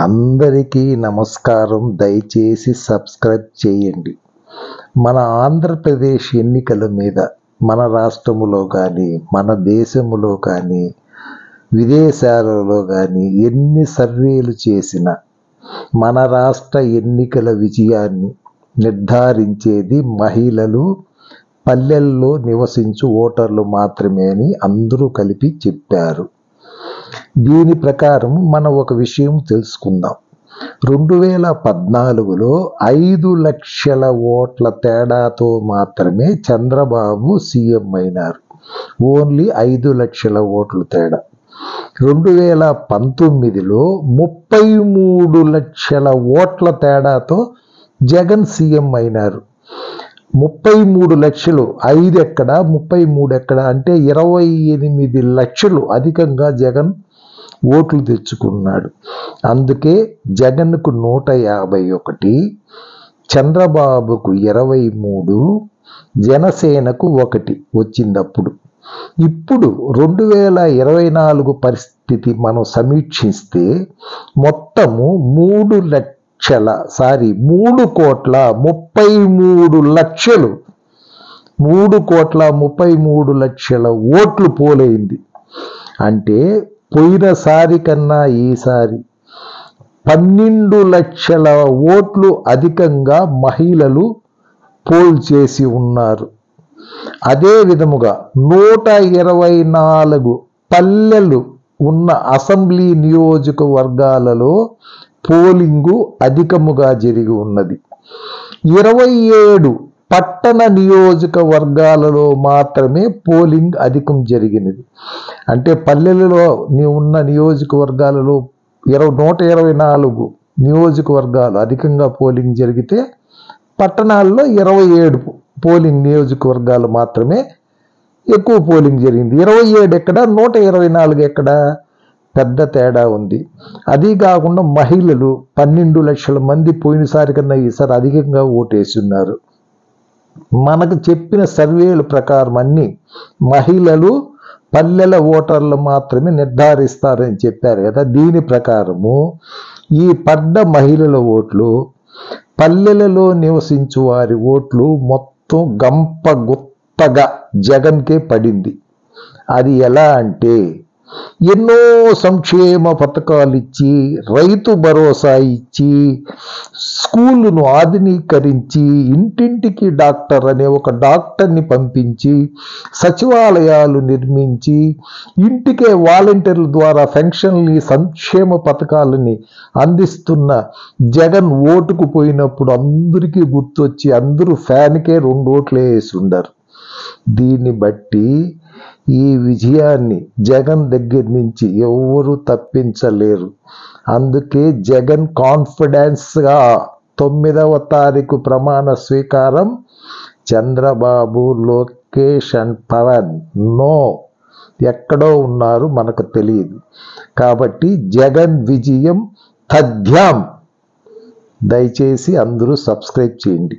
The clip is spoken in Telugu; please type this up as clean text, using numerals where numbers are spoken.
అందరికీ నమస్కారం. దయచేసి సబ్స్క్రైబ్ చేయండి. మన ఆంధ్రప్రదేశ్ ఎన్నికల మీద మన రాష్ట్రములో కానీ మన దేశములో కానీ విదేశాలలో కానీ ఎన్ని సర్వేలు చేసినా మన రాష్ట్ర ఎన్నికల విజయాన్ని నిర్ధారించేది మహిళలు, పల్లెల్లో నివసించు ఓటర్లు మాత్రమే అని అందరూ కలిపి చెప్పారు. దీని ప్రకారం మనం ఒక విషయం తెలుసుకుందాం. 2014లో 5 లక్షల ఓట్ల తేడాతో మాత్రమే చంద్రబాబు సీఎం అయినారు. ఓన్లీ 5 లక్షల ఓట్ల తేడా. 2019లో 33 లక్షల ఓట్ల తేడాతో జగన్ సీఎం అయినారు. 33 లక్షలు 5 ఎక్కడ 33 ఎక్కడ అంటే 28 లక్షలు అధికంగా జగన్ ఓట్లు తెచ్చుకున్నాడు. అందుకే జగన్కు 151, చంద్రబాబుకు 23, జనసేనకు 1 వచ్చిందప్పుడు. ఇప్పుడు 2024 పరిస్థితి మనం సమీక్షిస్తే మొత్తము 3,33,00,000 ఓట్లు పోలైంది. అంటే పోయినసారి కన్నా ఈసారి 12 లక్షల ఓట్లు అధికంగా మహిళలు పోల్ చేసి ఉన్నారు. అదే విధముగా 124 పల్లెలు ఉన్న అసెంబ్లీ నియోజకవర్గాలలో పోలింగు అధికముగా జరిగి ఉన్నది. 27 పట్టణ నియోజకవర్గాలలో మాత్రమే పోలింగ్ అధికం జరిగినది. అంటే పల్లెలలో ఉన్న నియోజకవర్గాలలో 124 నియోజకవర్గాలు అధికంగా పోలింగ్ జరిగితే పట్టణాల్లో 27 పోలింగ్ నియోజకవర్గాలు మాత్రమే ఎక్కువ పోలింగ్ జరిగింది. 27 ఎక్కడ 124 ఎక్కడ? పెద్ద తేడా ఉంది. అది కాకుండా మహిళలు 12 లక్షల మంది పోయినసారి కన్నా ఈసారి అధికంగా ఓటేసి ఉన్నారు. మనకు చెప్పిన సర్వేల ప్రకారం అన్ని మహిళలు, పల్లెల ఓటర్లు మాత్రమే నిర్ధారిస్తారని చెప్పారు కదా. దీని ప్రకారము ఈ పడ్డ మహిళల ఓట్లు, పల్లెలలో నివసించు వారి ఓట్లు మొత్తం గంప గుత్తగా జగన్కే పడింది. అది ఎలా అంటే ఎన్నో సంక్షేమ పథకాలు ఇచ్చి, రైతు భరోసా ఇచ్చి, స్కూళ్ళను ఆధునీకరించి, ఇంటింటికి డాక్టర్ అనే ఒక డాక్టర్ని పంపించి, సచివాలయాలు నిర్మించి, ఇంటికే వాలంటీర్ల ద్వారా పెన్షన్లు, సంక్షేమ పథకాలని అందిస్తున్న జగన్ ఓటుకు పోయినప్పుడు అందరికీ గుర్తొచ్చి అందరూ ఫ్యాన్కే 2 ఓట్లే వేసి ఉండరు. దీన్ని బట్టి ఈ విజయాన్ని జగన్ దగ్గర నుంచి ఎవరు తప్పించలేరు. అందుకే జగన్ కాన్ఫిడెన్స్గా 9వ తారీఖు ప్రమాణ స్వీకారం. చంద్రబాబు, లోకేష్ అండ్ పవన్ ఎక్కడో ఉన్నారు, మనకు తెలియదు. కాబట్టి జగన్ విజయం తథ్యం. దయచేసి అందరూ సబ్స్క్రైబ్ చేయండి.